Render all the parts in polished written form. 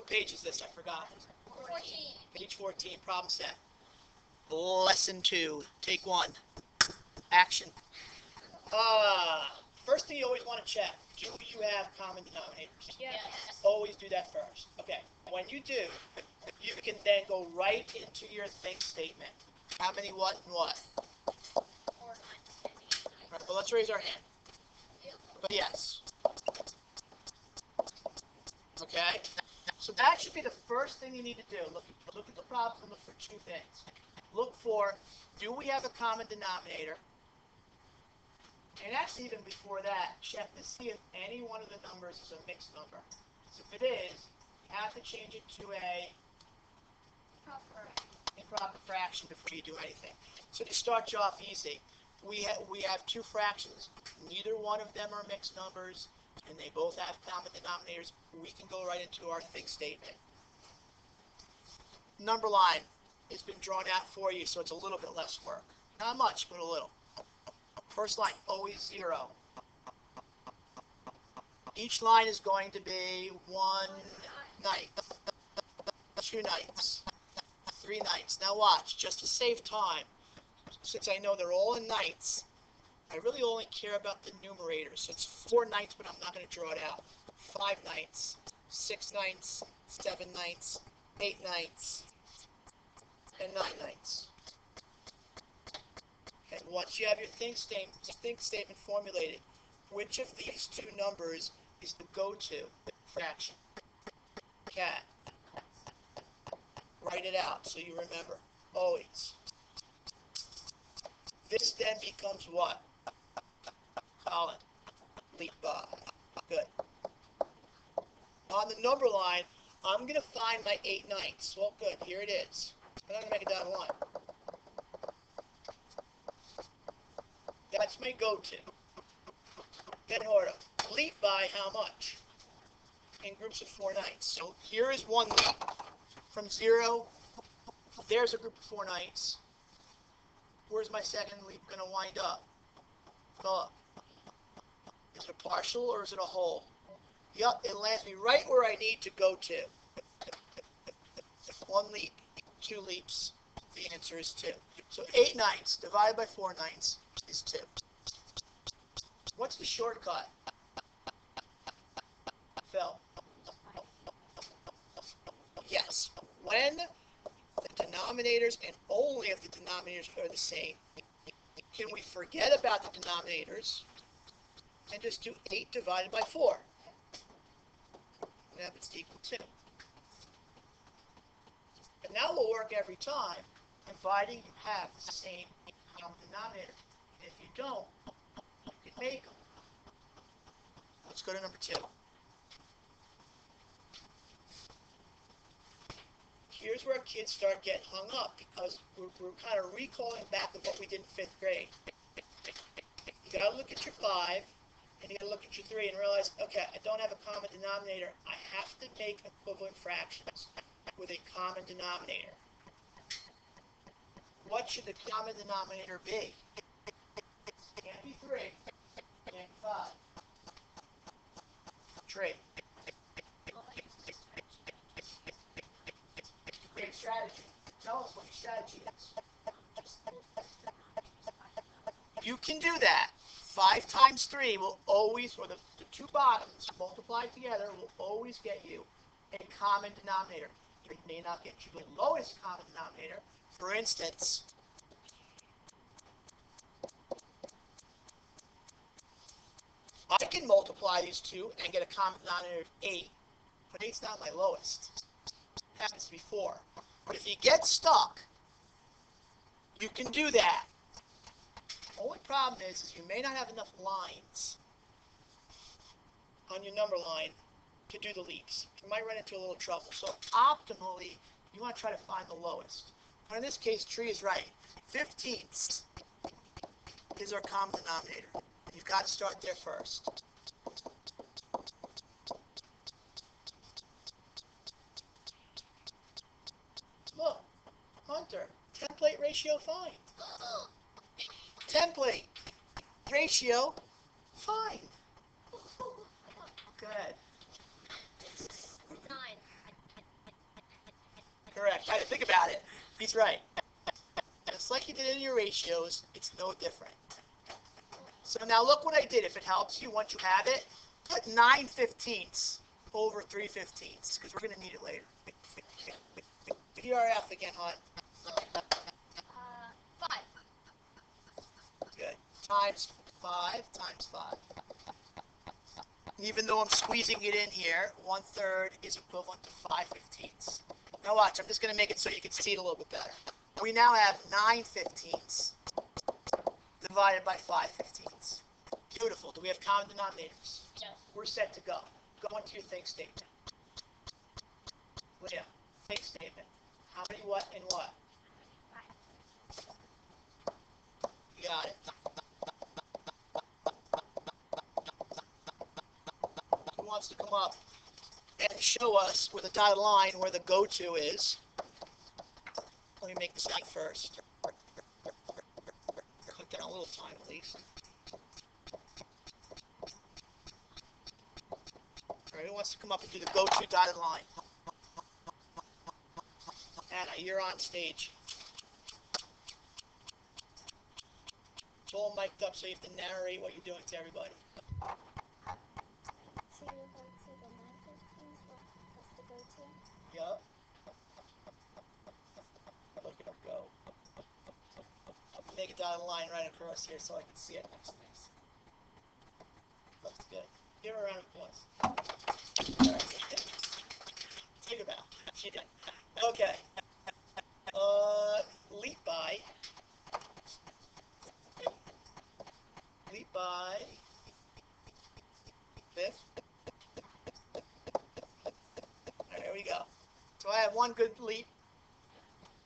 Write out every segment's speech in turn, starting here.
page is this? I forgot. 14. Page 14, problem set. Lesson 2. Take 1. Action. First thing you always want to check. Do you have common denominators? Yes. Always do that first. Okay. When you do, you can then go right into your think statement. How many what and what? 4 times 10. Right, well, let's raise our hand. But yes. Okay? So that should be the first thing you need to do. Look at the problem and look for 2 things. Look for, do we have a common denominator? And that's even before that. Check to see if any one of the numbers is a mixed number. So if it is, you have to change it to a improper fraction before you do anything. So to start you off easy, we have 2 fractions. Neither one of them are mixed numbers, and they both have common denominators. We can go right into our think statement. Number line has been drawn out for you, so it's a little bit less work. Not much, but a little. First line, always 0. Each line is going to be 1 ninth, 2 ninths, 3 ninths. Now watch, just to save time, since I know they're all in ninths, I really only care about the numerator. So it's 4 ninths, but I'm not going to draw it out. 5 ninths, 6 ninths, 7 ninths, 8 ninths, and 9 ninths. And once you have your think statement formulated, which of these 2 numbers is the go-to fraction? Cat. Write it out so you remember. Always. This then becomes what? Colin. Leap by. Good. On the number line, I'm going to find my 8 ninths. Well, good. Here it is. I'm not going to make it down a line. That's my go-to. Then order. Leap by how much? In groups of 4 ninths. So here is one leap. From 0, there's a group of 4 ninths. Where's my second leap going to wind up? Thought. Is it a partial or is it a whole? Yup, it lands me right where I need to go to. 1 leap, 2 leaps. The answer is 2. So 8 ninths divided by 4 ninths is 2. What's the shortcut? Phil. Yes. When the denominators and only if the denominators are the same, can we forget about the denominators and just do 8 divided by 4? And that is equal to 2. And now we'll work every time, providing you have the same common denominator. And if you don't, you can make them. Let's go to number 2. Here's where kids start getting hung up because we're kind of recalling back of what we did in 5th grade. You got to look at your 5 and you got to look at your 3 and realize, okay, I don't have a common denominator. I have to make equivalent fractions with a common denominator. What should the common denominator be? Can't be 3. Can't be 5. 3. Great strategy. Tell us what your strategy is. You can do that. 5 times 3 will always, or the 2 bottoms multiplied together will always get you a common denominator. It may not get you the lowest common denominator. For instance, I can multiply these 2 and get a common denominator of 8, but 8's not my lowest. It happens to be 4. But if you get stuck, you can do that. The only problem is you may not have enough lines on your number line to do the leaps. You might run into a little trouble. So optimally, you want to try to find the lowest. But in this case, Tree is right. 15ths is our common denominator. You've got to start there first. Look, Hunter, template ratio fine. Template ratio fine. Good. 9. Try to think about it. He's right. Just like you did in your ratios, it's no different. So now look what I did. If it helps you, once you have it, put 9/15 over 3/15 because we're going to need it later. PRF again, hon. 5. Good. Times 5 times 5. Even though I'm squeezing it in here, 1/3 is equivalent to 5/15. Now watch, I'm just going to make it so you can see it a little bit better. We now have 9/15 divided by 5/15. Beautiful. Do we have common denominators? Yes. We're set to go. Go into your think statement. Leah, think statement. How many what and what? 5. You got it. Who wants to come up and show us with a dotted line where the go-to is? Let me make this line first. Click down a little time at least. All right, who wants to come up and do the go-to dotted line? Anna, you're on stage. It's all mic'd up, so you have to narrate what you're doing to everybody. So you would like to the 9/15? That's the go-to? Yup. Look at him go. Make a dotted line right across here so I can see it next to this. Looks good. Give her a round of applause. All right, take her bow. She did. Okay. Leap by. Leap by 5th. There we go. So I have one good leap.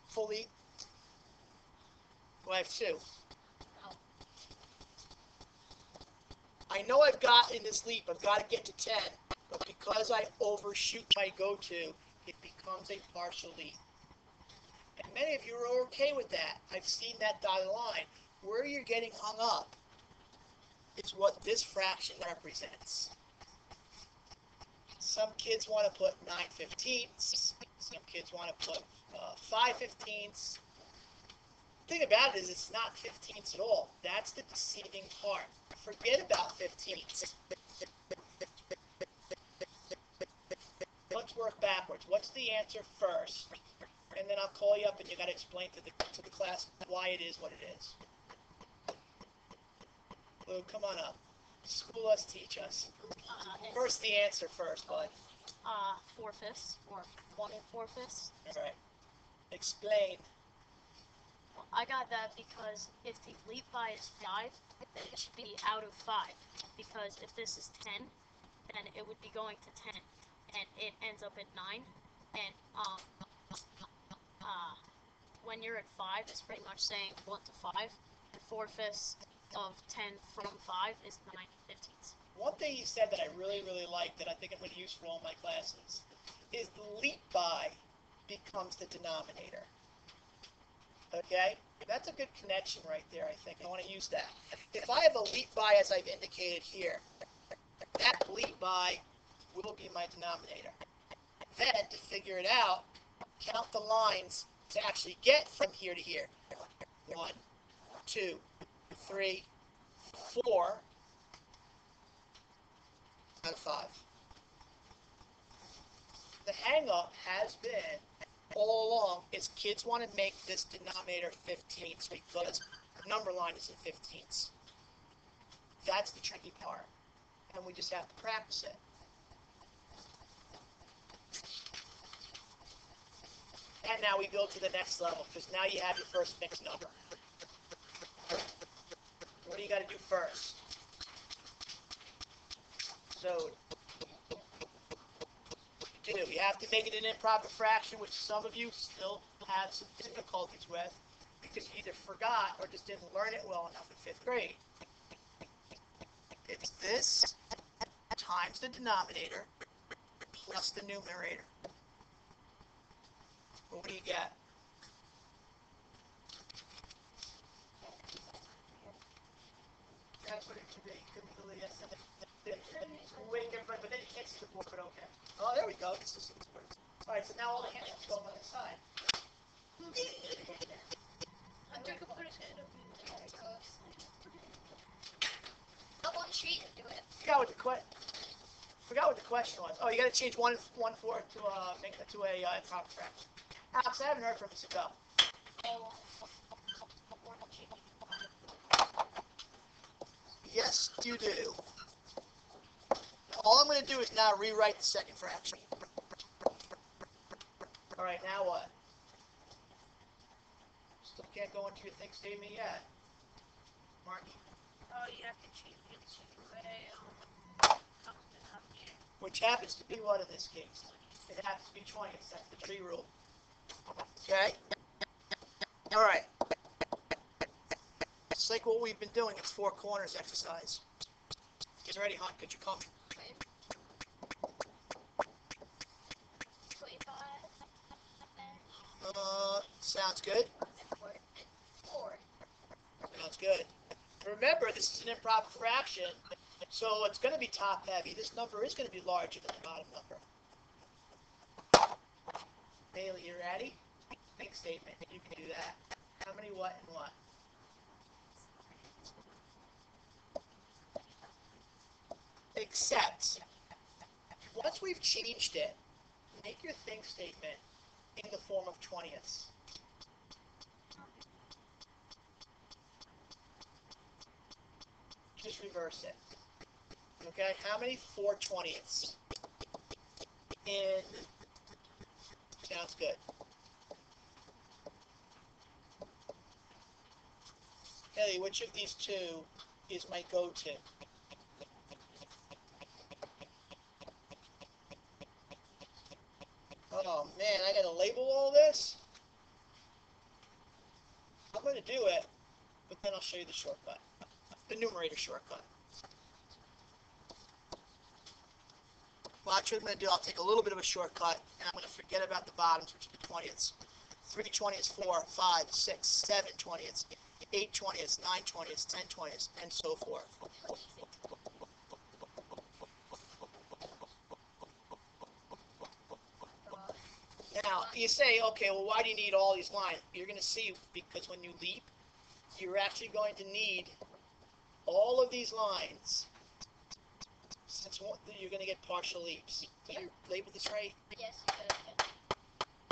Full leap. Do I have 2? No. I know I've got in this leap, I've got to get to 10, but because I overshoot my go-to, it becomes a partial leap. And many of you are okay with that. I've seen that dotted line. Where you're getting hung up is what this fraction represents. Some kids want to put 9/15. Some kids want to put 5/15. The thing about it is it's not 15ths at all. That's the deceiving part. Forget about 15ths. Let's work backwards. What's the answer first? And then I'll call you up and you got to explain to the class why it is what it is. Lou, come on up. School us, teach us. First the answer first, bud. 4/5 or 1 4/5. All right. Explain. Well, I got that because if the leap by is 5, then it should be out of 5. Because if this is 10, then it would be going to 10, and it ends up at 9. And when you're at 5, it's pretty much saying 1 to 5. And 4/5 of 10 from 5 is 9/15. One thing you said that I really, really like that I think I'm going to use for all my classes is the leap by becomes the denominator. Okay? That's a good connection right there, I think. I want to use that. If I have a leap by as I've indicated here, that leap by will be my denominator. Then, to figure it out, count the lines to actually get from here to here. 1, 2, 3, 4, out of 5. The hang-up has been, all along, is kids want to make this denominator 15ths because the number line is in 15ths. That's the tricky part, and we just have to practice it. And now we go to the next level, because now you have your first mixed number. What do you got to do first? So, you have to make it an improper fraction, which some of you still have some difficulties with, because you either forgot or just didn't learn it well enough in 5th grade. It's this times the denominator plus the numerator. What do you get? That's what it should be. Could be the least. Wait, everybody, but then you can't see the board, but okay. Oh, there we go. This is all right, so now all the hands go on the side. Forgot what the question was. Oh, you got to change 1 4 to make it to a improper fraction. Alex, I haven't heard from you. So go. Yes, you do. All I'm going to do is now rewrite the second fraction. All right, now what? Still can't go into your think statement yet. Marky. Oh, you have to change it to Which happens to be what in this case? It happens to be 20ths. That's the tree rule. Okay? All right. It's like what we've been doing. It's 4 corners exercise. Get ready, Hunt. Get your comfort. Sounds good. Sounds good. Remember, this is an improper fraction, so it's going to be top heavy. This number is going to be larger than the bottom number. Bailey, you ready? Think statement. You can do that. How many what and what? Except, once we've changed it, make your think statement in the form of 20ths. Just reverse it. Okay, how many 4/20ths? In, sounds good. Ellie, which of these two is my go-to? Oh man, I gotta label all this? I'm gonna do it, but then I'll show you the shortcut. The numerator shortcut. Well, actually, what I'm going to do, I'll take a little bit of a shortcut, and I'm going to forget about the bottoms, which are the 20ths. 3/20ths, 4, 5, 6, 7/20ths, 8/20ths, 9/20ths, 10/20ths, and so forth. Now, you say, okay, well, why do you need all these lines? You're going to see, because when you leap, you're actually going to need all of these lines, since you're going to get partial leaps. Did I label this right? Yes, you did.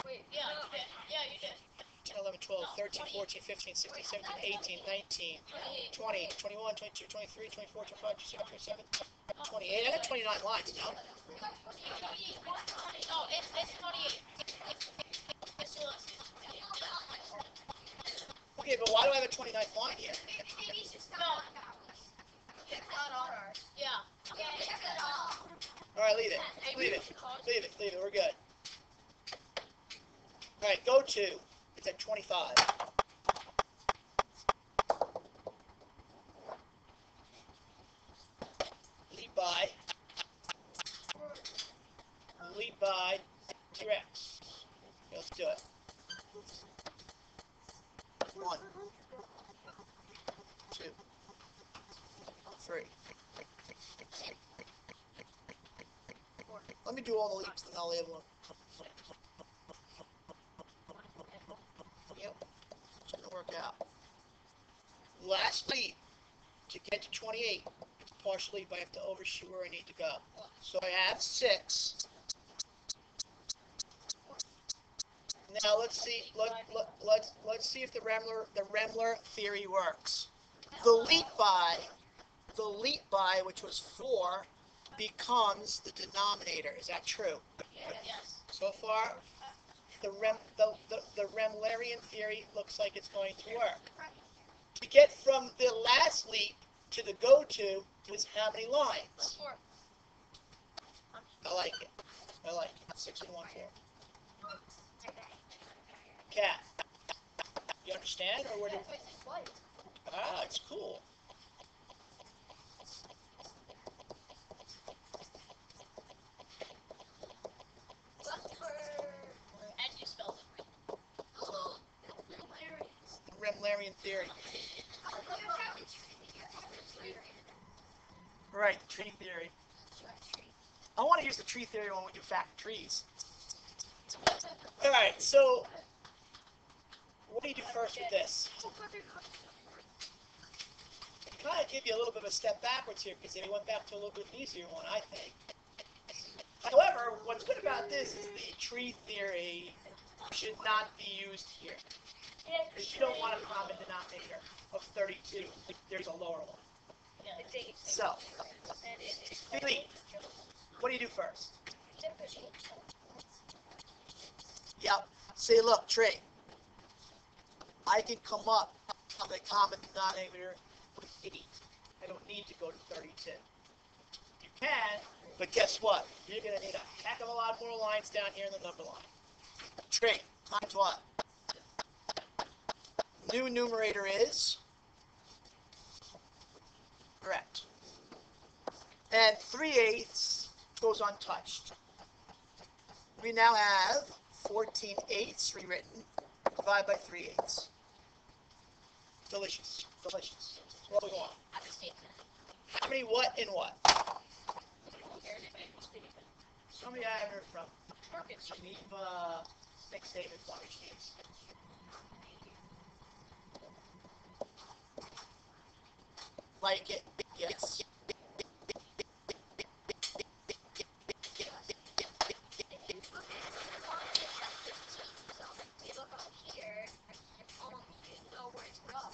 Wait, yeah, you did. Yeah, you did. 10, 11, 12, 13, 14, 15, 16, 17, 18, 19, 20, 21, 22, 23, 24, 25, 26, 27, 28. I got 29 lines now. No, it's 28. Okay, but why do I have a 29th line here? No. It's not on ours. Yeah. All right, leave it. Leave it. Leave it. Leave it. We're good. All right, go to. It's at 25. Lead by. Lead by T-Rex. Let's do it. 1, 2, 3. Let me do all the leaps, then I'll label them. Yep, it's going to work out. Last leap, to get to 28, it's a partial leap. I have to overshoot where I need to go. So I have 6. Now let's see. Let's see if the Remler theory works. The leap by, which was 4, becomes the denominator. Is that true? Yes. So far, the Remlerian theory looks like it's going to work. To get from the last leap to the go-to is how many lines? 4. I like it. I like it. 6 and 1 4. Cat. You understand? Or what? Ah, it's cool. And you spelled it right. Remlerian theory. Right, tree theory. I want to use the tree theory when we do fact trees. All right, so What do you do first with this? Kind of give you a little bit of a step backwards here because they went back to a little bit easier one, I think. However, what's good about this is the tree theory should not be used here. Because you don't want a common denominator of 32. There's a lower one. So, Philippe, what do you do first? Yep. Say, look, Trey, I can come up with a common denominator with 8. I don't need to go to 32. You can, but guess what? You're going to need a heck of a lot more lines down here in the number line. Trey, times what? New numerator is? Correct. And 3/8 goes untouched. We now have 14/8 rewritten, divided by 3/8. Delicious, delicious. Where we going? How many what in what? Somebody I haven't heard from. Geneva, next statement, please. Like it, yes.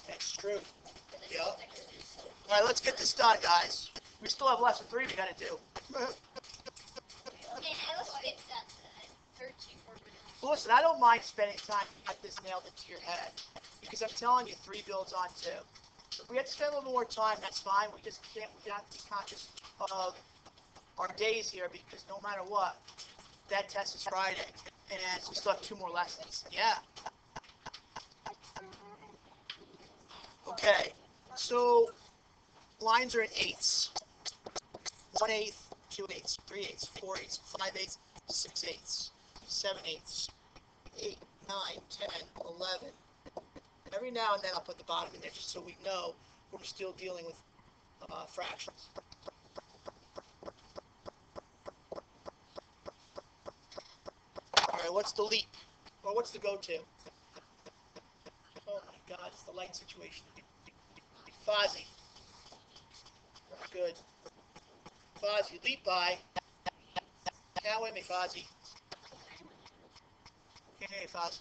That's true. Yep. All right, let's get this done, guys. We still have lesson 3 we gotta do. Listen, I don't mind spending time to get this nailed into your head because I'm telling you, 3 builds on 2. If we have to spend a little more time, that's fine. We just can't. We have to be conscious of our days here because no matter what, that test is Friday, and we still have 2 more lessons. Yeah. Okay. So lines are in 8s. 1/8, 2/8, 3/8, 4/8, 5/8, 6/8, 7/8, 8, 9, 10, 11. Every now and then I'll put the bottom in there just so we know we're still dealing with fractions. All right, what's the leap? Or what's the go-to? Oh my God, it's the light situation. Fozzie. Good. Fozzie, leap by. Now with me, Fozzie. Hey, Fozzie.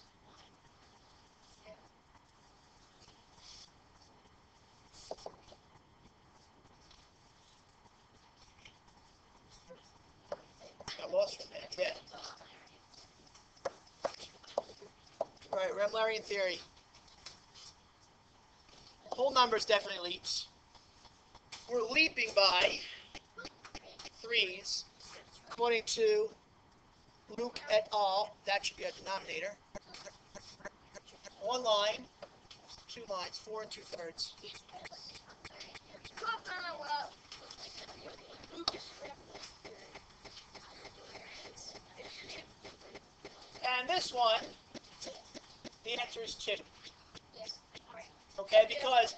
Got lost from that. Yeah. All right, Remlarian theory. Whole numbers definitely leaps. We're leaping by 3s, according to Luke et al. That should be a denominator. 1 line, 2 lines, 4 2/3. And this one, the answer is 2. Okay, because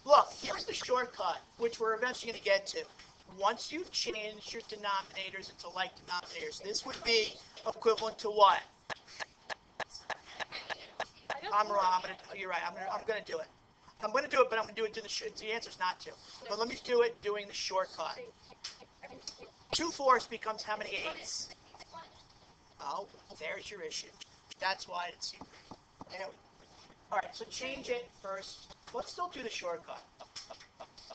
look, here's the shortcut, which we're eventually going to get to. Once you've changed your denominators into like denominators, this would be equivalent to what? I'm wrong. You're right. I'm gonna do it. I'm gonna do it, but I'm gonna do it to the answer's not to. But let me do it doing the shortcut. 2/4 becomes how many 8s? Oh, there's your issue. That's why it's. All right, so change it first. Let's still do the shortcut.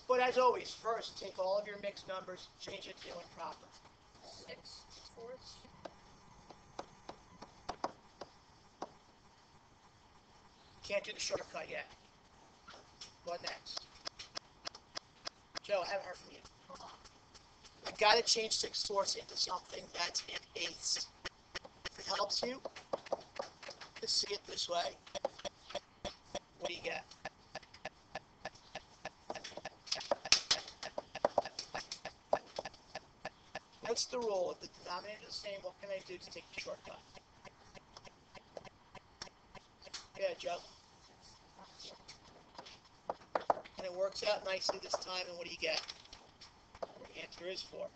But as always, first take all of your mixed numbers, change it to improper. 6/4. Can't do the shortcut yet. What next? Joe, I haven't heard from you. I gotta change 6/4 into something that's in 8s. If it helps you to see it this way, what do you get? What's the rule? If the denominator is the same, what can I do to take the shortcut? Yeah, Joe. And it works out nicely this time, and what do you get? The answer is 4.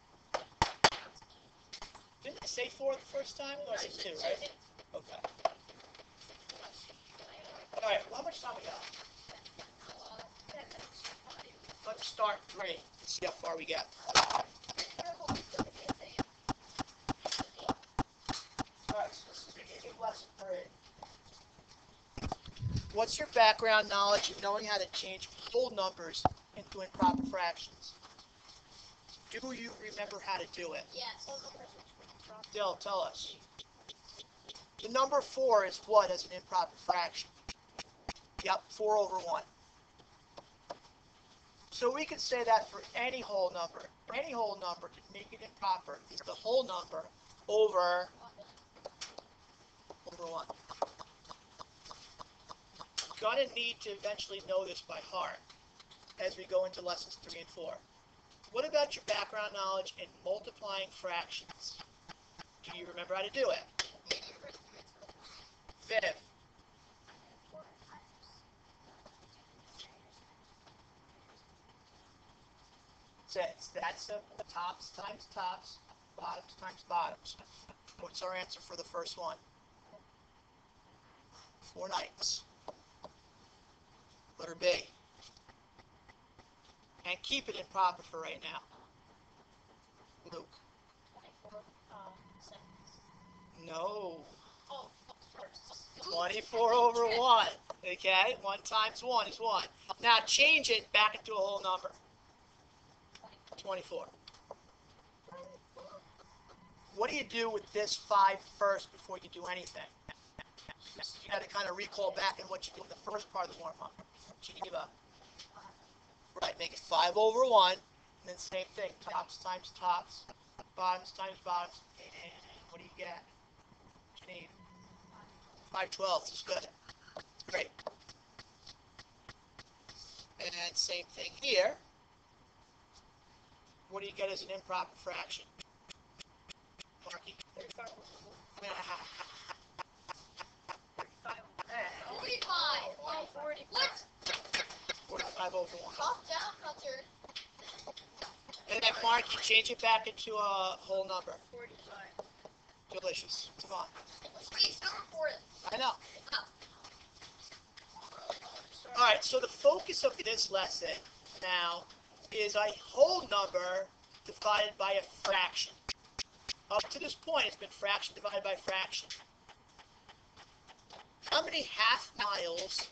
Didn't I say 4 the first time? Or I said 2, right? Okay. All right, how much time we got? Let's start 3. See how far we get. All right, so this is beginning of lesson 3. What's your background knowledge of knowing how to change whole numbers into improper fractions? Do you remember how to do it? Yes. Dill, tell us. The number 4 is what as an improper fraction? Yep, 4 over 1. So we can say that for any whole number. For any whole number, to make it improper, is the whole number over 1. You're going to need to eventually know this by heart as we go into lessons 3 and 4. What about your background knowledge in multiplying fractions? Do you remember how to do it? Viv? That's the tops times tops, bottoms times bottoms. What's our answer for the first one? 4 ninths. Letter B. And keep it improper for right now. Luke. 24 seconds. No. Oh, 24 over 1. Okay? 1 times 1 is 1. Now change it back into a whole number. 24. What do you do with this 5 first before you do anything? You got to kind of recall back and what you did in the first part of the warm-up. Geneva. Right, make it 5 over 1, and then same thing, tops times tops, bottoms times bottoms, and what do you get? What you need? 5/12 is good. Great. And same thing here. What do you get as an improper fraction? Marky. 45. 140. What? 45 over 1. Calm down, Hunter. And then Mark, you change it back into a whole number. 45. Delicious. Come on. Please, number 4. I know. Oh. All right, so the focus of this lesson now is a whole number divided by a fraction. Up to this point, it's been fraction divided by fraction. How many half miles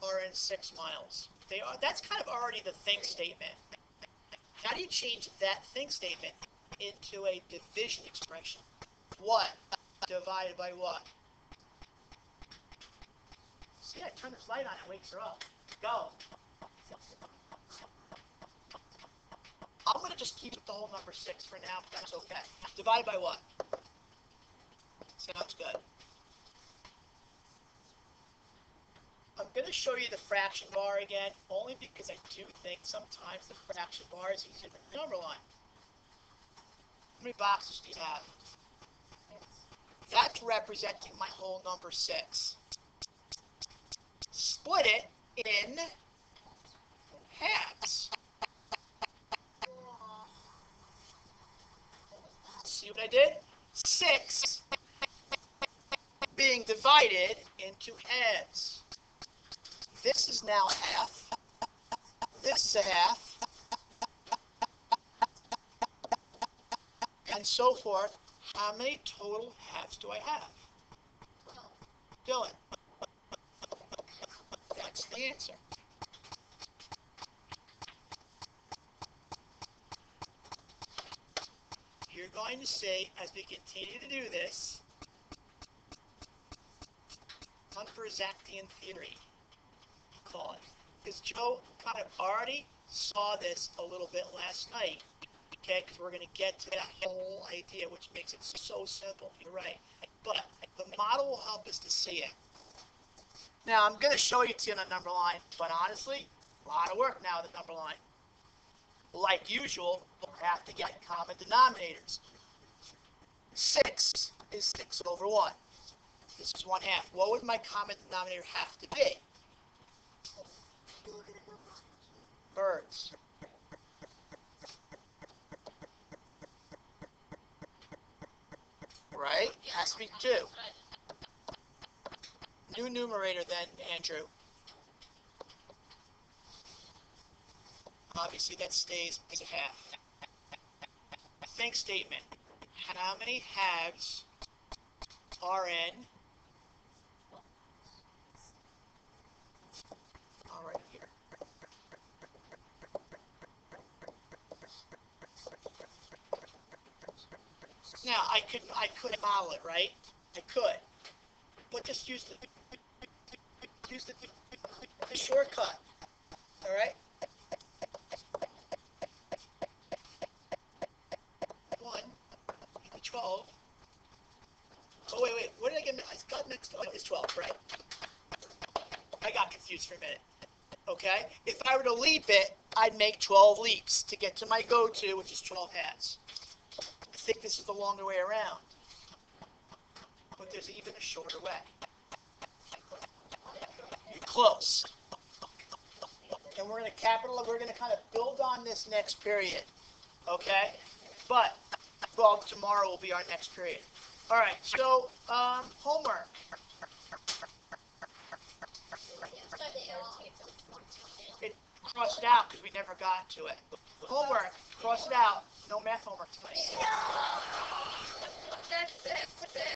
are in 6 miles? They are. That's kind of already the think statement. How do you change that think statement into a division expression? What divided by what? See, I turn this light on, it wakes her up. Go. I'm going to just keep the whole number 6 for now, but that's okay. Divide by what? Sounds good. I'm going to show you the fraction bar again, only because I do think sometimes the fraction bar is easier than the number line. How many boxes do you have? That's representing my whole number 6. Split it in halves. See what I did? 6 being divided into halves. This is now a half. This is a half. And so forth. How many total halves do I have? Dylan. That's the answer. You're going to see, as we continue to do this, Hunter-Zachtean theory, call it. Because Joe kind of already saw this a little bit last night, okay? Because we're going to get to that whole idea, which makes it so simple. You're right. But the model will help us to see it. Now, I'm going to show you to the number line, but honestly, a lot of work now with the number line. Like usual, we'll have to get common denominators. 6 is 6 over 1. This is 1/2. What would my common denominator have to be? Birds. Right? It has to be 2. New numerator then, Andrew. Obviously that stays as a half. Think statement. How many halves are in? All right, here. Now I could model it, right? I could, but just use the shortcut. All right. 1, 12. Oh wait, what did I get? I got mixed up. It's 12, right? I got confused for a minute. Okay. If I were to leap it, I'd make 12 leaps to get to my go-to, which is 12 halves. I think this is the longer way around, but there's even a shorter way. You're close. And we're going to kind of build on this next period, okay? But tomorrow will be our next period. All right, so homework. It crossed out because we never got to it. Homework, cross it out. No math homework tonight. That's it.